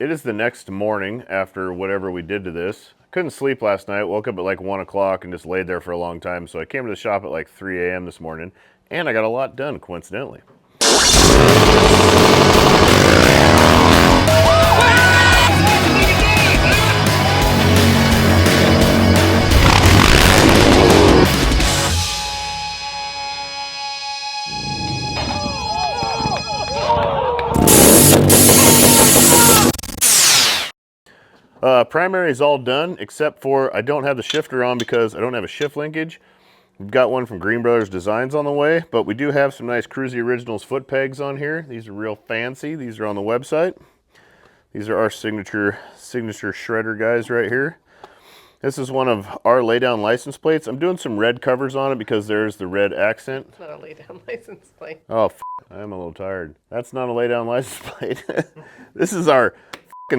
It is the next morning after whatever we did to this. I couldn't sleep last night, woke up at like 1 o'clock and just laid there for a long time, so I came to the shop at like 3 a.m. this morning, and I got a lot done, coincidentally. Primary is all done, except for I don't have the shifter on because I don't have a shift linkage. We've got one from Green Brothers Designs on the way, but we do have some nice Kruesi Originals foot pegs on here. These are real fancy. These are on the website. These are our signature shredder guys right here. This is one of our laydown license plates. I'm doing some red covers on it because there's the red accent. It's not a laydown license plate. Oh, I'm a little tired. That's not a laydown license plate. This is our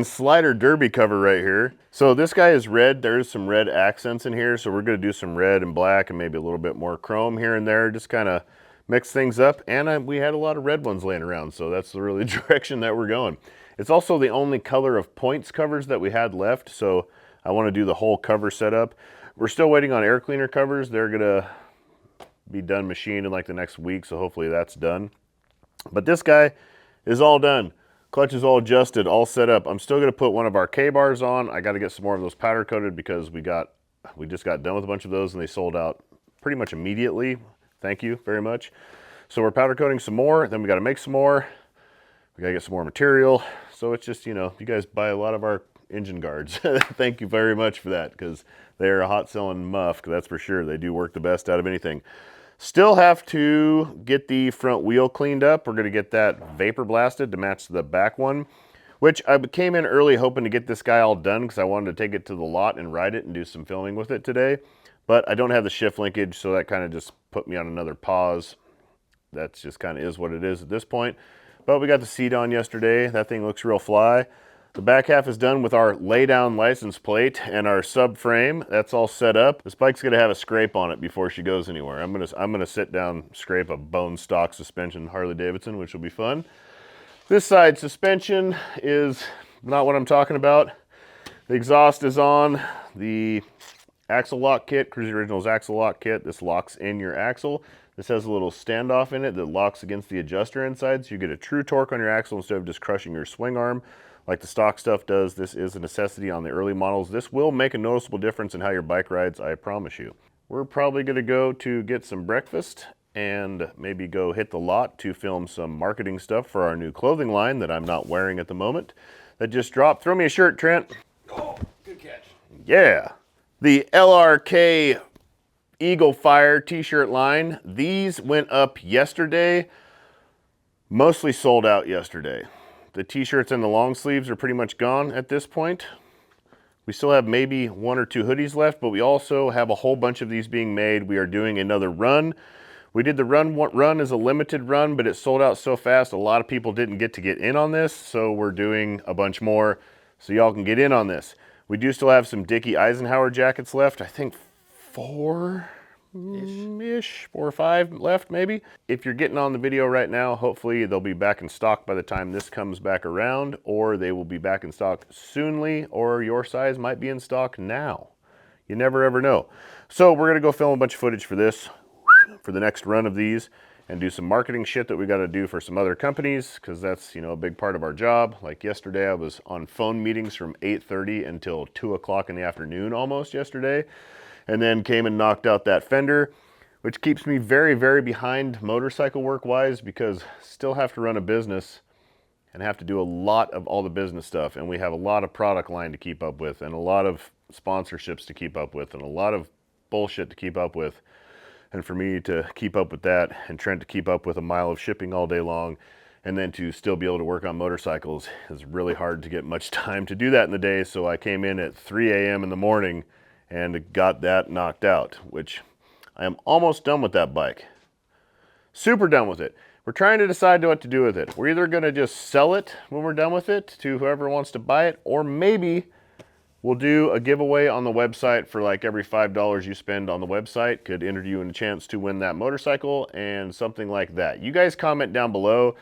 slider derby cover right here. So this guy is red. There's some red accents in here, so we're going to do some red and black and maybe a little bit more chrome here and there, just kind of mix things up. And we had a lot of red ones laying around, so that's the really direction that we're going. It's also the only color of points covers that we had left, so I want to do the whole cover setup. We're still waiting on air cleaner covers. They're going to be done machined in like the next week, so hopefully that's done. But this guy is all done. Clutch is all adjusted, all set up. I'm still going to put one of our K-bars on. I got to get some more of those powder coated because we just got done with a bunch of those and they sold out pretty much immediately. Thank you very much. So we're powder coating some more, then we got to make some more. We got to get some more material. So it's just, you know, you guys buy a lot of our engine guards. Thank you very much for that because they're a hot selling muff, that's for sure. They do work the best out of anything. Still have to get the front wheel cleaned up. We're going to get that vapor blasted to match the back one, which I came in early hoping to get this guy all done because I wanted to take it to the lot and ride it and do some filming with it today. But I don't have the shift linkage, so that kind of just put me on another pause. That's just kind of is what it is at this point. But we got the seat on yesterday. That thing looks real fly. The back half is done with our laydown license plate and our subframe. That's all set up. This bike's gonna have a scrape on it before she goes anywhere. I'm gonna sit down, scrape a bone stock suspension Harley Davidson, which will be fun. This side suspension is not what I'm talking about. The exhaust is on. The axle lock kit, Kruesi Originals axle lock kit. This locks in your axle. This has a little standoff in it that locks against the adjuster inside, so you get a true torque on your axle instead of just crushing your swing arm like the stock stuff does. This is a necessity on the early models. This will make a noticeable difference in how your bike rides, I promise you. We're probably going to go to get some breakfast and maybe go hit the lot to film some marketing stuff for our new clothing line that I'm not wearing at the moment. That just dropped. Throw me a shirt, Trent. Oh, good catch. Yeah. The LRK Eagle Fire t-shirt line. These went up yesterday. Mostly sold out yesterday. The t-shirts and the long sleeves are pretty much gone at this point. We still have maybe 1 or 2 hoodies left, but we also have a whole bunch of these being made. We are doing another run. We did the run as a limited run, but it sold out so fast, a lot of people didn't get to get in on this, so we're doing a bunch more so y'all can get in on this. We do still have some Dickie Eisenhower jackets left. I think 4 or 5 left maybe. If you're getting on the video right now, hopefully they'll be back in stock by the time this comes back around, or they will be back in stock soonly, or your size might be in stock now. You never ever know. So we're gonna go film a bunch of footage for this, for the next run of these, and do some marketing shit that we got to do for some other companies, because that's, you know, a big part of our job. Like yesterday, I was on phone meetings from 8:30 until 2 o'clock in the afternoon almost yesterday, and then came and knocked out that fender, which keeps me very, very behind motorcycle work-wise, because still have to run a business and have to do a lot of all the business stuff, and we have a lot of product line to keep up with, and a lot of sponsorships to keep up with, and a lot of bullshit to keep up with. And for me to keep up with that, and Trent to keep up with a mile of shipping all day long, and then to still be able to work on motorcycles, is really hard to get much time to do that in the day. So I came in at 3 a.m. in the morning and got that knocked out, which I am almost done with that bike. Super done with it. We're trying to decide what to do with it. We're either gonna just sell it when we're done with it to whoever wants to buy it, or maybe we'll do a giveaway on the website for like every $5 you spend on the website could enter you in a chance to win that motorcycle and something like that. You guys comment down below.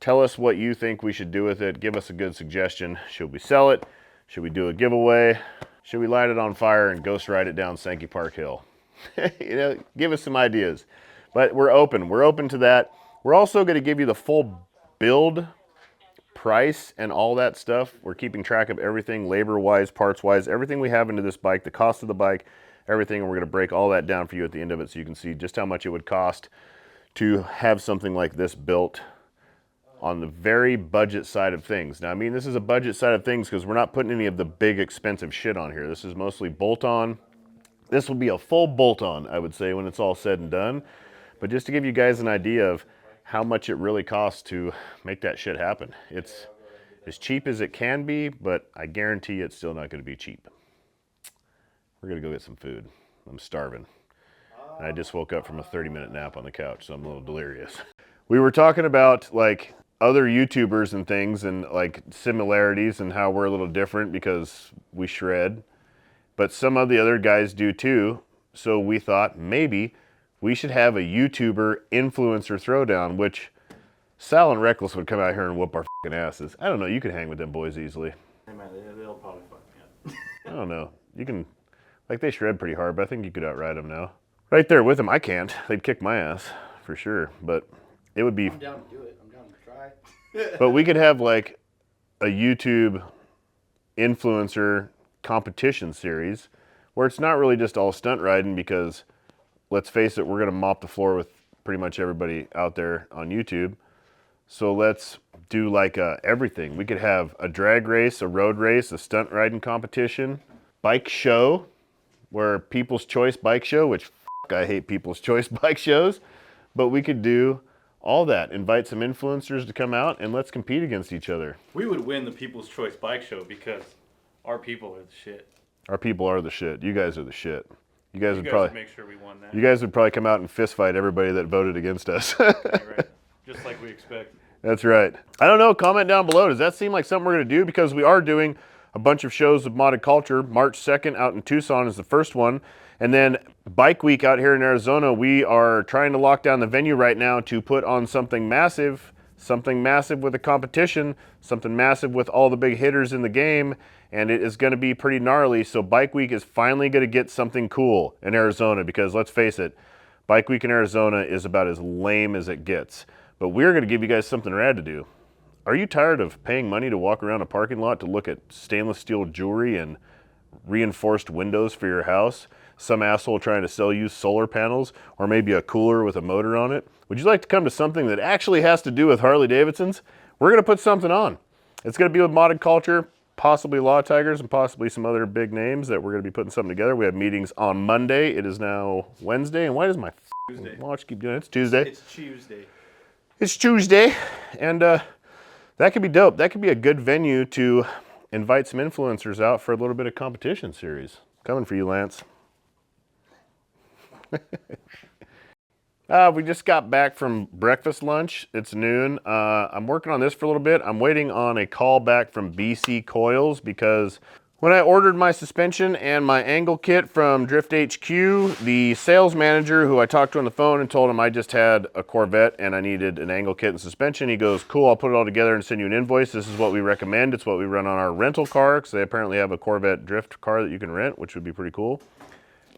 Tell us what you think we should do with it. Give us a good suggestion. Should we sell it? Should we do a giveaway? Should we light it on fire and ghost ride it down Sankey Park Hill? You know, give us some ideas. But we're open. We're open to that. We're also going to give you the full build price and all that stuff. We're keeping track of everything, labor-wise, parts-wise, everything we have into this bike, the cost of the bike, everything, and we're going to break all that down for you at the end of it so you can see just how much it would cost to have something like this built on the very budget side of things. Now, I mean, this is a budget side of things because we're not putting any of the big expensive shit on here. This is mostly bolt-on. This will be a full bolt-on, I would say, when it's all said and done. But just to give you guys an idea of how much it really costs to make that shit happen. It's as cheap as it can be, but I guarantee it's still not going to be cheap. We're going to go get some food. I'm starving. And I just woke up from a 30-minute nap on the couch, so I'm a little delirious. We were talking about like other YouTubers and things and like similarities and how we're a little different because we shred. But some of the other guys do too. So we thought maybe we should have a YouTuber influencer throwdown, which Sal and Reckless would come out here and whoop our fucking asses. I don't know, you could hang with them boys easily. They'll probably fuck me up. I don't know. You can, like they shred pretty hard, but I think you could outride them now. Right there with them, I can't. They'd kick my ass, for sure. But it would be... I'm down to do it. I'm down to try. But we could have like a YouTube influencer competition series where it's not really just all stunt riding because, let's face it, we're going to mop the floor with pretty much everybody out there on YouTube. So let's do like everything. We could have a drag race, a road race, a stunt riding competition, bike show, where People's Choice Bike Show, which I hate People's Choice Bike Shows, but we could do all that. Invite some influencers to come out and let's compete against each other. We would win the People's Choice Bike Show because our people are the shit. Our people are the shit. You guys are the shit. You guys would make sure we won that. You guys would probably come out and fist fight everybody that voted against us. Right. Just like we expect. That's right. I don't know. Comment down below. Does that seem like something we're going to do? Because we are doing a bunch of shows of modded culture. March 2nd out in Tucson is the first one. And then Bike Week out here in Arizona, we are trying to lock down the venue right now to put on something massive with a competition, something massive with all the big hitters in the game, and it is going to be pretty gnarly. So Bike Week is finally going to get something cool in Arizona because let's face it, Bike Week in Arizona is about as lame as it gets. But we're going to give you guys something rad to do. Are you tired of paying money to walk around a parking lot to look at stainless steel jewelry and reinforced windows for your house? Some asshole trying to sell you solar panels or maybe a cooler with a motor on it? Would you like to come to something that actually has to do with Harley Davidsons? We're going to put something on. It's going to be with modded culture, possibly Law Tigers, and possibly some other big names that we're going to be putting something together. We have meetings on Monday. It is now Wednesday. And why does my watch keep doing it? It's Tuesday. It's Tuesday. It's Tuesday. And that could be dope. That could be a good venue to invite some influencers out for a little bit of competition series. Coming for you, Lance. We just got back from breakfast lunch. It's noon. I'm working on this for a little bit. I'm waiting on a call back from BC Coils because when I ordered my suspension and my angle kit from Drift HQ, the sales manager who I talked to on the phone and told him I just had a Corvette and I needed an angle kit and suspension, he goes, cool, I'll put it all together and send you an invoice. This is what we recommend. It's what we run on our rental car because they apparently have a Corvette drift car that you can rent, which would be pretty cool.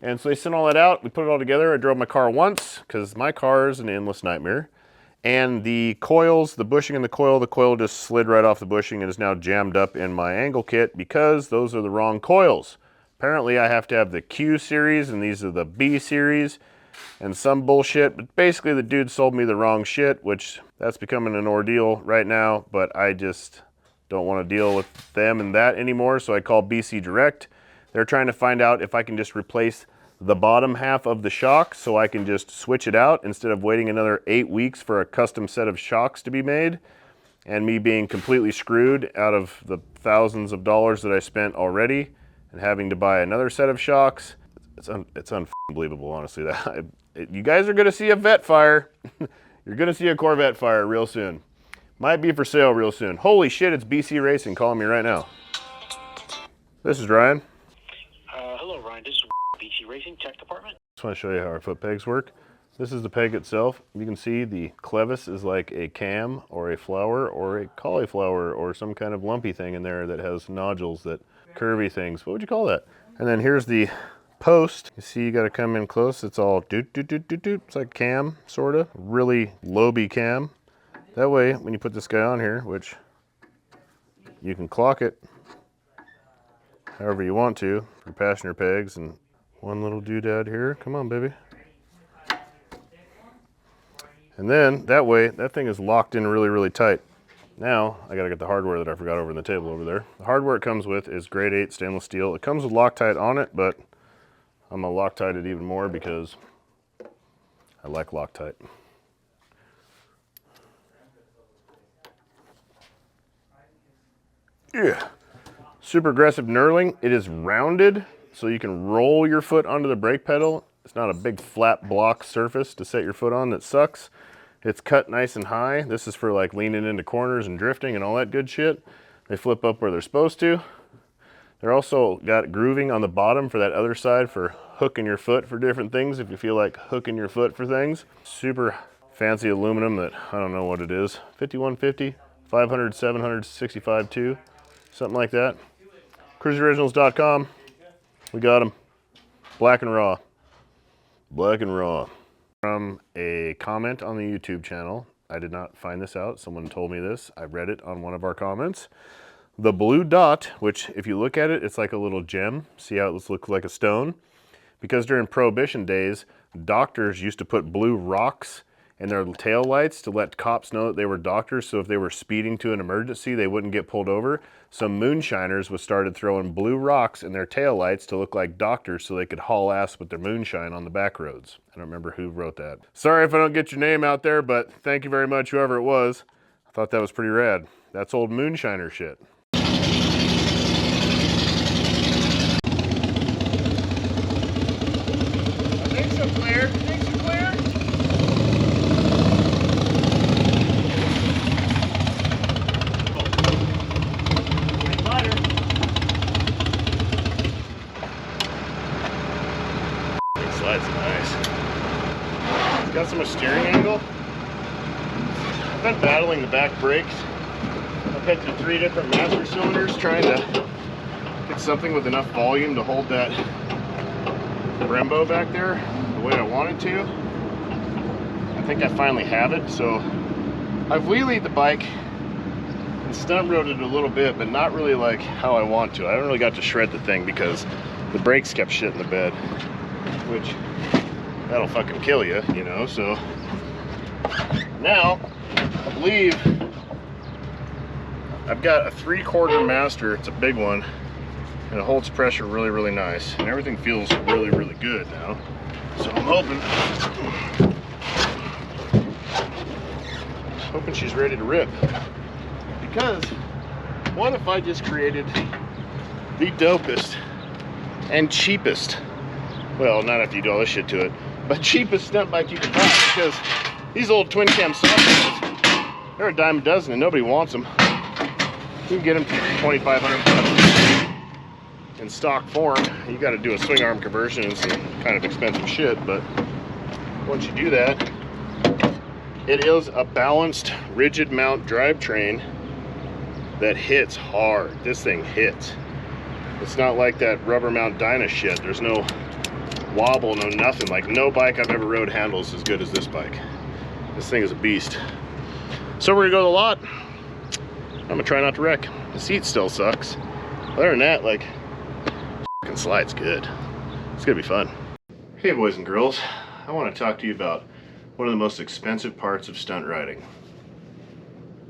And so they sent all that out. We put it all together. I drove my car once because my car is an endless nightmare. And the coils, the bushing in the coil just slid right off the bushing and is now jammed up in my angle kit because those are the wrong coils. Apparently I have to have the Q series and these are the B series and some bullshit. But basically the dude sold me the wrong shit, which that's becoming an ordeal right now. But I just don't want to deal with them and that anymore. So I called BC Direct. They're trying to find out if I can just replace the bottom half of the shock so I can just switch it out instead of waiting another 8 weeks for a custom set of shocks to be made and me being completely screwed out of the thousands of dollars that I spent already and having to buy another set of shocks. It's unbelievable, honestly. You guys are going to see a vet fire. You're going to see a Corvette fire real soon. Might be for sale real soon. Holy shit, it's BC Racing calling me right now. This is Ryan. Hello, Ryan. This is BC Racing Tech Department. Just want to show you how our foot pegs work. This is the peg itself. You can see the clevis is like a cam or a flower or a cauliflower or some kind of lumpy thing in there that has nodules, that curvy things. What would you call that? And then here's the post. You see you got to come in close. It's all doot, doot, doot, doot, doot. It's like cam, sort of. Really loby cam. That way, when you put this guy on here, which you can clock it however you want to for passenger pegs, and one little doodad here. Come on, baby. And then that way, that thing is locked in really, really tight. Now, I gotta get the hardware that I forgot over in the table over there. The hardware it comes with is grade 8 stainless steel. It comes with Loctite on it, but I'm gonna Loctite it even more because I like Loctite. Yeah. Super aggressive knurling. It is rounded, so you can roll your foot onto the brake pedal. It's not a big flat block surface to set your foot on that sucks. It's cut nice and high. This is for like leaning into corners and drifting and all that good shit. They flip up where they're supposed to. They're also got grooving on the bottom for that other side for hooking your foot for different things if you feel like hooking your foot for things. Super fancy aluminum that I don't know what it is. 5150, 500, 700, 65 2, something like that. CruesiOriginals.com. We got them. Black and raw. Black and raw. From a comment on the YouTube channel. I did not find this out. Someone told me this. I read it on one of our comments. The blue dot, which if you look at it, it's like a little gem. See how it looks like a stone? Because during Prohibition days, doctors used to put blue rocks in their tail lights to let cops know that they were doctors, so if they were speeding to an emergency, they wouldn't get pulled over. Some moonshiners was started throwing blue rocks in their tail lights to look like doctors so they could haul ass with their moonshine on the back roads. I don't remember who wrote that. Sorry if I don't get your name out there, but thank you very much, whoever it was. I thought that was pretty rad. That's old moonshiner shit. Clear. Thanks for clear. Slide's nice. It's got some steering angle. I've been battling the back brakes. I've hit through 3 different master cylinders trying to get something with enough volume to hold that Brembo back there the way I wanted to. I think I finally have it, so I've wheelied the bike and stunt rode it a little bit, but not really like how I want to. I haven't really got to shred the thing because the brakes kept shit in the bed, which that'll fucking kill you, you know. So now I believe I've got a 3/4 master. It's a big one, and it holds pressure really, really nice, and everything feels really, really good now. So I'm hoping she's ready to rip. Because what if I just created the dopest and cheapest, well, not after you do all this shit to it, but cheapest stunt bike you can buy? Because these old twin cam soft, they're a dime a dozen and nobody wants them. You can get them for $2,500 in stock form. You got to do a swing arm conversion and some kind of expensive shit, but once you do that, it is a balanced rigid mount drivetrain that hits hard. This thing hits. It's not like that rubber mount Dyna shit. There's no wobble, no nothing. Like, no bike I've ever rode handles as good as this bike. This thing is a beast. So we're gonna go to the lot. I'm gonna try not to wreck. The seat still sucks. Other than that, like, fucking slide's good. It's gonna be fun. Hey boys and girls, I want to talk to you about one of the most expensive parts of stunt riding.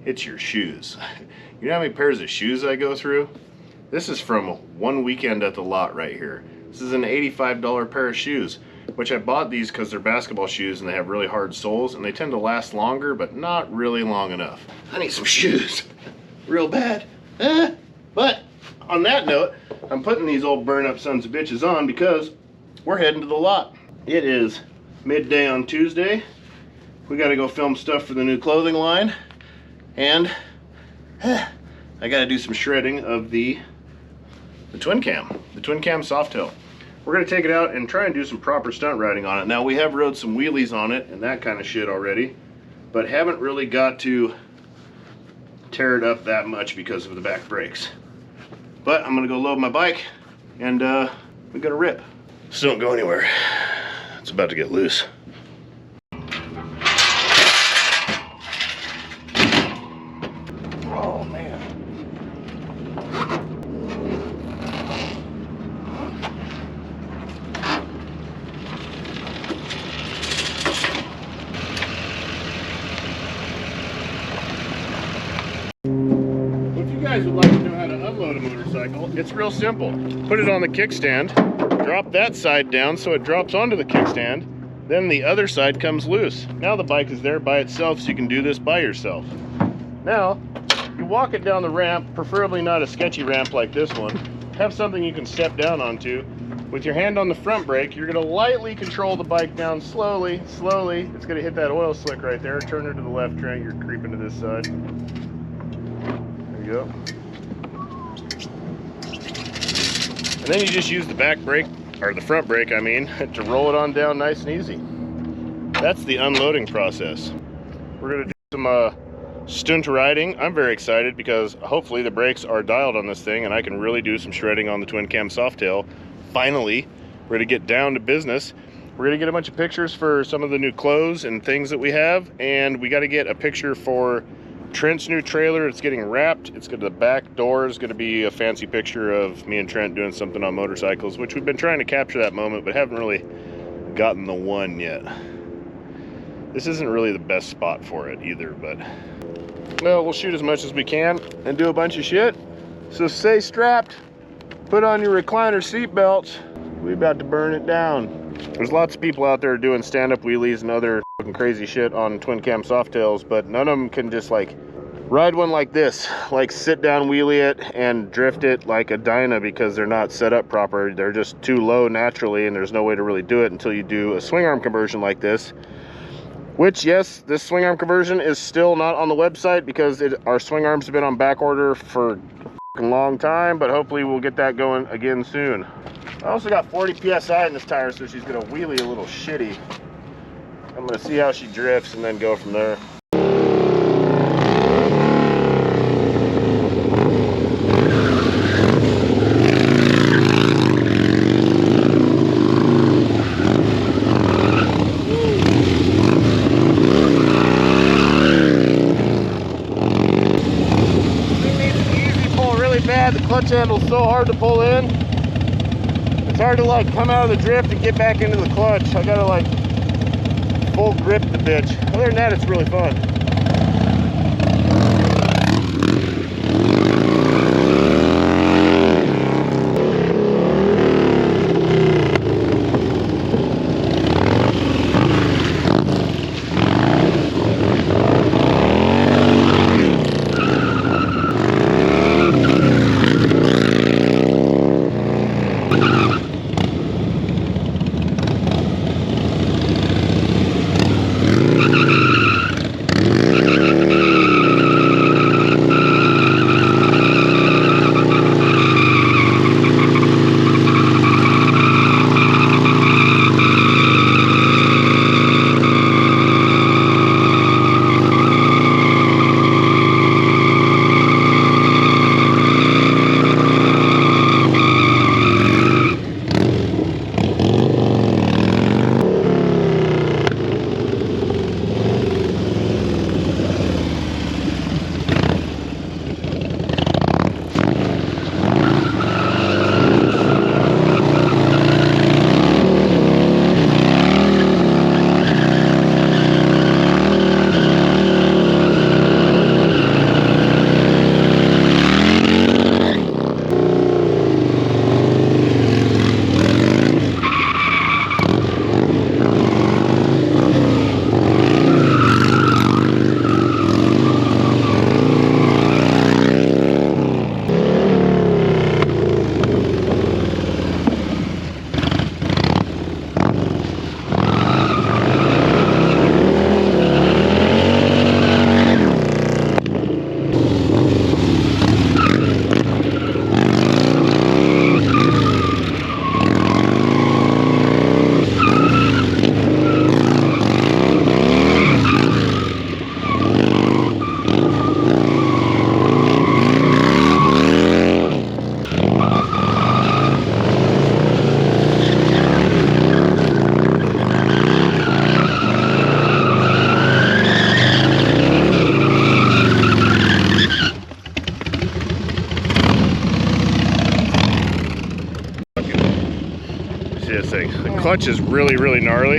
It's your shoes. You know how many pairs of shoes I go through? This is from one weekend at the lot right here. This is an $85 pair of shoes, which I bought these because they're basketball shoes and they have really hard soles and they tend to last longer, but not really long enough. I need some shoes real bad. But on that note, I'm putting these old burn up sons of bitches on because we're heading to the lot. It is midday on Tuesday. We got to go film stuff for the new clothing line, and I got to do some shredding of the twin cam Softail. we're gonna take it out and try and do some proper stunt riding on it. Now we have rode some wheelies on it and that kind of shit already, but haven't really got to tear it up that much because of the back brakes. But I'm gonna go load my bike and we gotta rip. So don't go anywhere. It's about to get loose. Oh man. If you guys would like to know how to unload a motorcycle, it's real simple. Put it on the kickstand, drop that side down so it drops onto the kickstand, then the other side comes loose. Now the bike is there by itself, so you can do this by yourself. Now, you walk it down the ramp, preferably not a sketchy ramp like this one. Have something you can step down onto. With your hand on the front brake, you're gonna lightly control the bike down slowly, slowly. It's gonna hit that oil slick right there. Turn her to the left, Trent, you're creeping to this side. There you go. And then you just use the back brake, or the front brake, I mean, to roll it on down nice and easy. That's the unloading process. We're gonna do some stunt riding. I'm very excited because hopefully the brakes are dialed on this thing and I can really do some shredding on the twin cam Softail. Finally, we're gonna get down to business. We're gonna get a bunch of pictures for some of the new clothes and things that we have, and we gotta get a picture for Trent's new trailer. It's getting wrapped. It's got the back door is gonna be a fancy picture of me and Trent doing something on motorcycles, which we've been trying to capture that moment, but haven't really gotten the one yet. This isn't really the best spot for it either, but well, we'll shoot as much as we can and do a bunch of shit. So stay strapped, put on your recliner seat belts. We're about to burn it down. There's lots of people out there doing stand-up wheelies and other fucking crazy shit on twin cam Softails, but none of them can just like ride one like this, like sit down wheelie it and drift it like a Dyna, because they're not set up proper. They're just too low naturally, and there's no way to really do it until you do a swing arm conversion like this. Which, yes, this swing arm conversion is still not on the website because our swing arms have been on back order for a long time, but hopefully we'll get that going again soon. I also got 40 PSI in this tire, so she's gonna wheelie a little shitty. I'm gonna see how she drifts and then go from there. The clutch handle's so hard to pull in. It's hard to like come out of the drift and get back into the clutch. I gotta like full grip the bitch. Other than that, it's really fun. See this thing. The clutch is really, really gnarly.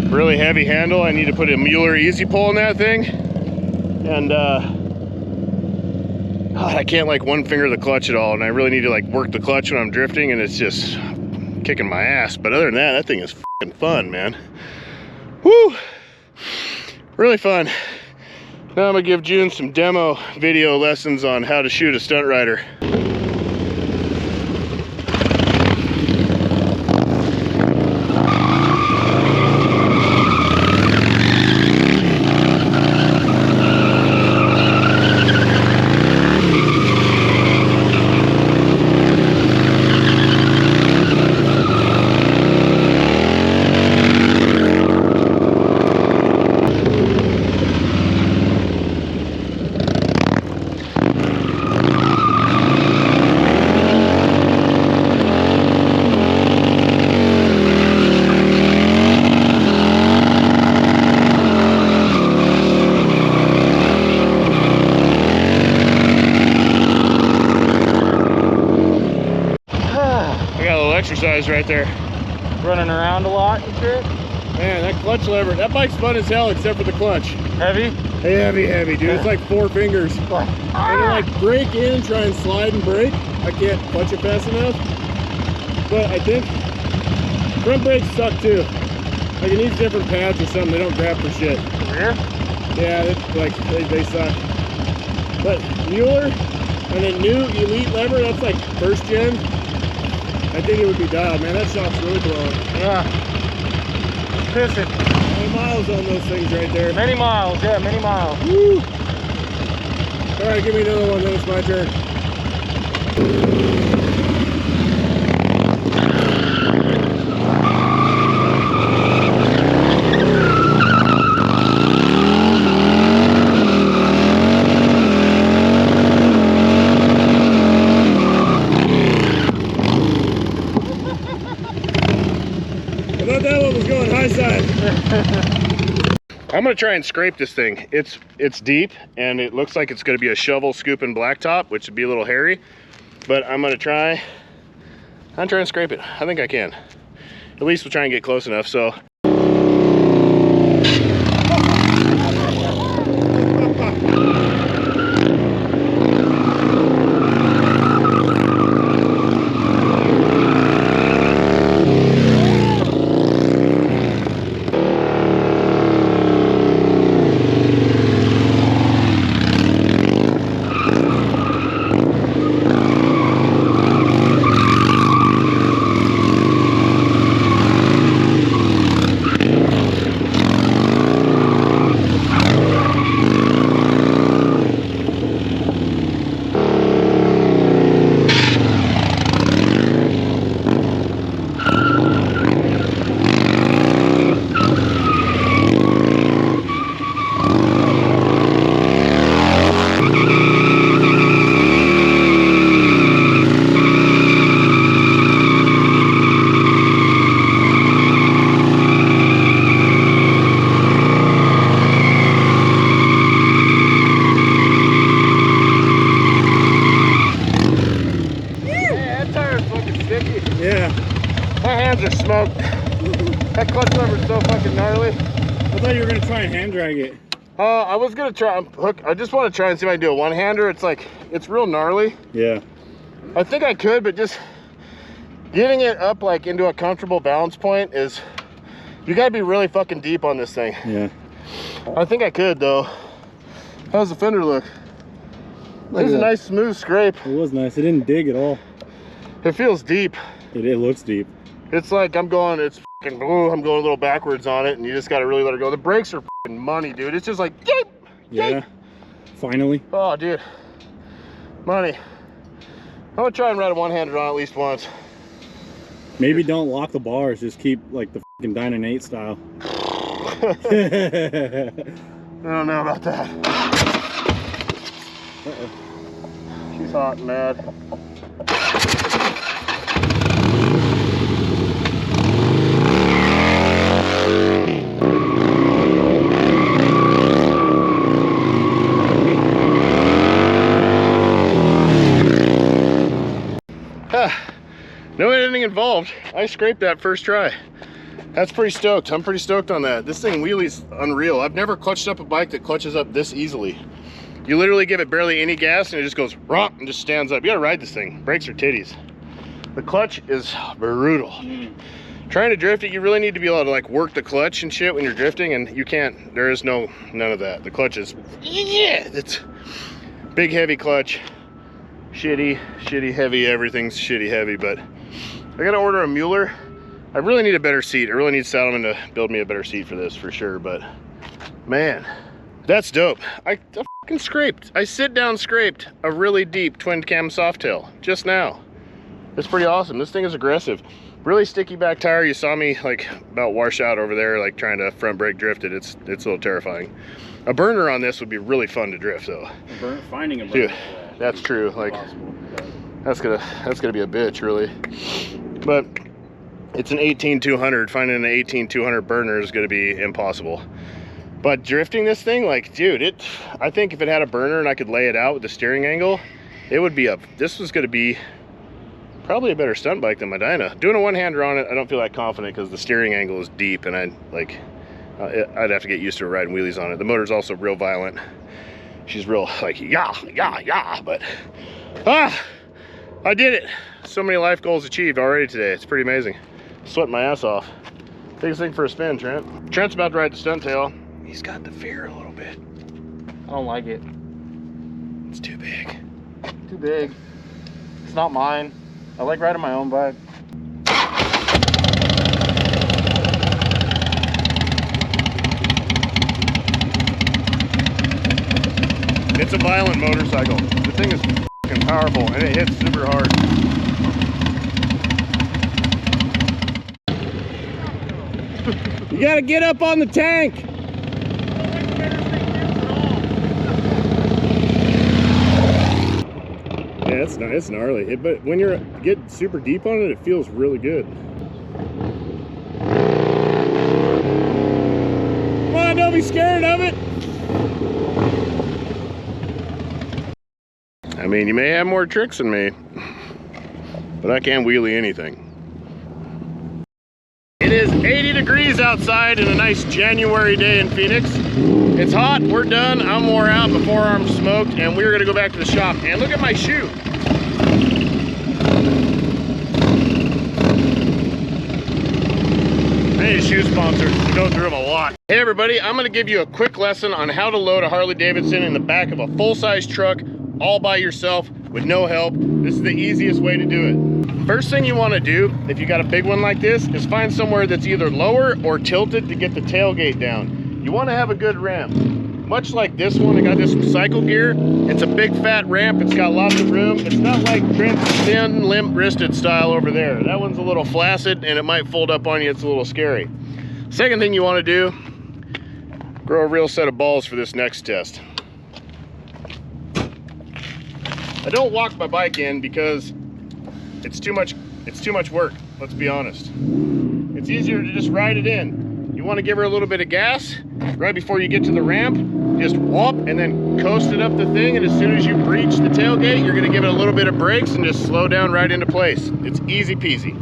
Really heavy handle. I need to put a Mueller easy pull in that thing. And I can't like one finger the clutch at all. And I really need to like work the clutch when I'm drifting, and it's just kicking my ass. But other than that, that thing is fucking fun, man. Woo! Really fun. Now I'm gonna give June some demo video lessons on how to shoot a stunt rider. Exercise right there. Running around a lot and shit. Man, that clutch lever, that bike's fun as hell except for the clutch. Heavy? Heavy, dude. It's like 4 fingers. And to like break in, try and slide and brake, I can't clutch it fast enough. But I think front brakes suck too. Like it needs different pads or something. They don't grab for shit. Rear? Yeah, they suck. But Mueller and a new Elite lever, that's like first gen. I think it would be dialed, man. That shop's really blowing. Yeah. Pissing. Many miles on those things right there. Many miles, yeah, many miles. Woo! Alright, give me another one, then it's my turn. I'm gonna try and scrape this thing. It's deep and it looks like it's gonna be a shovel scooping blacktop, which would be a little hairy. But I'm gonna try and scrape it. I think I can. At least we'll try and get close enough. So smoked. That clutch lever's so fucking gnarly. I thought you were gonna try and hand drag it. I was gonna try and hook. I just want to try and see if I can do a one-hander. It's like, it's real gnarly. Yeah. I think I could, but just getting it up like into a comfortable balance point is, you gotta be really fucking deep on this thing. Yeah. I think I could though. How's the fender look? This is a nice smooth scrape. It was nice. It didn't dig at all. It feels deep. It looks deep. It's like I'm going, it's fucking blue. I'm going a little backwards on it, and you just gotta really let it go. The brakes are fucking money, dude. It's just like, yeep, yeah. yeep. Finally. Oh, dude. Money. I'm gonna try and ride a one-hander on at least once. Maybe don't lock the bars. Just keep like the fucking Dyna Nate style. I don't know about that. Uh-oh. She's hot and mad. No editing involved. I scraped that first try. That's pretty stoked. I'm pretty stoked on that. This thing wheelies unreal. I've never clutched up a bike that clutches up this easily. You literally give it barely any gas and it just goes rock and just stands up. You gotta ride this thing. Brakes are titties. The clutch is brutal. Trying to drift it, you really need to be able to like work the clutch and shit when you're drifting, and you can't. There is none of that. The clutch is, yeah, it's big heavy clutch. Shitty heavy, everything's shitty heavy, but I gotta order a Mueller. I really need a better seat. I really need Saddleman to build me a better seat for this for sure, but man, that's dope. I fucking scraped. I sit down scraped a really deep twin cam Softail just now. It's pretty awesome. This thing is aggressive. Really sticky back tire. You saw me like about wash out over there, like trying to front brake drift it. It's a little terrifying. A burner on this would be really fun to drift though. Finding a burner. Dude, that's true. Like that's gonna be a bitch really. But it's an 18200. Finding an 18200 burner is gonna be impossible. But drifting this thing, like, dude, I think if it had a burner and I could lay it out with the steering angle, it would be this was gonna be probably a better stunt bike than my Dyna. Doing a one-hander on it, I don't feel that confident because the steering angle is deep and I'd have to get used to riding wheelies on it. The motor's also real violent. She's real like, yeah, but I did it. So many life goals achieved already today. It's pretty amazing. Sweating my ass off. Take this thing for a spin, Trent. Trent's about to ride the Stuntail. He's got the fear a little bit. I don't like it. It's too big. Too big. It's not mine. I like riding my own bike. It's a violent motorcycle. The thing is fucking powerful and it hits super hard. You gotta get up on the tank. Yeah, it's gnarly. But when you're getting super deep on it, it feels really good. Come on, don't be scared of it. I mean, you may have more tricks than me, but I can't wheelie anything. It is 80 degrees outside and a nice January day in Phoenix. It's hot, we're done, I'm wore out, my forearm's smoked, and we're gonna go back to the shop. And look at my shoe. I need a shoe sponsor. We go through them a lot. Hey everybody, I'm gonna give you a quick lesson on how to load a Harley Davidson in the back of a full-size truck all by yourself with no help. This is the easiest way to do it. First thing you want to do, if you got a big one like this, is find somewhere that's either lower or tilted to get the tailgate down. You want to have a good ramp. Much like this one, I got this cycle gear. It's a big fat ramp. It's got lots of room. It's not like Trent's thin, limp-wristed style over there. That one's a little flaccid and it might fold up on you. It's a little scary. Second thing you want to do, grow a real set of balls for this next test. I don't walk my bike in because it's too much work, let's be honest. It's easier to just ride it in. You want to give her a little bit of gas right before you get to the ramp, just whoop and then coast it up the thing, and as soon as you breach the tailgate, you're going to give it a little bit of brakes and just slow down right into place. It's easy peasy.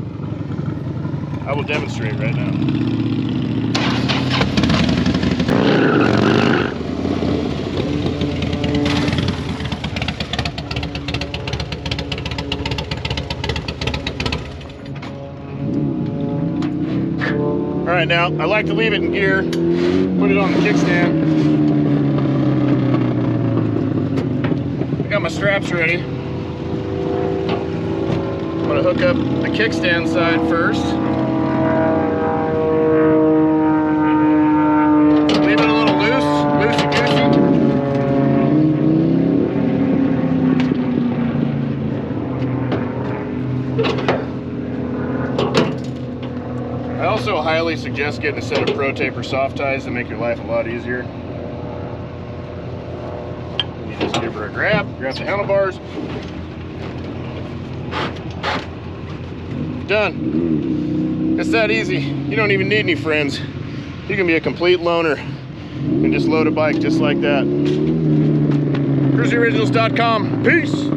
I will demonstrate right now. All right, now I like to leave it in gear, put it on the kickstand. I got my straps ready. I'm gonna hook up the kickstand side first. Leave it a little loosey-goosey. I also highly suggest getting a set of Pro Taper soft ties to make your life a lot easier. You just give her a grab the handlebars. Done. It's that easy. You don't even need any friends. You can be a complete loner and just load a bike just like that. KruesiOriginals.com. Peace.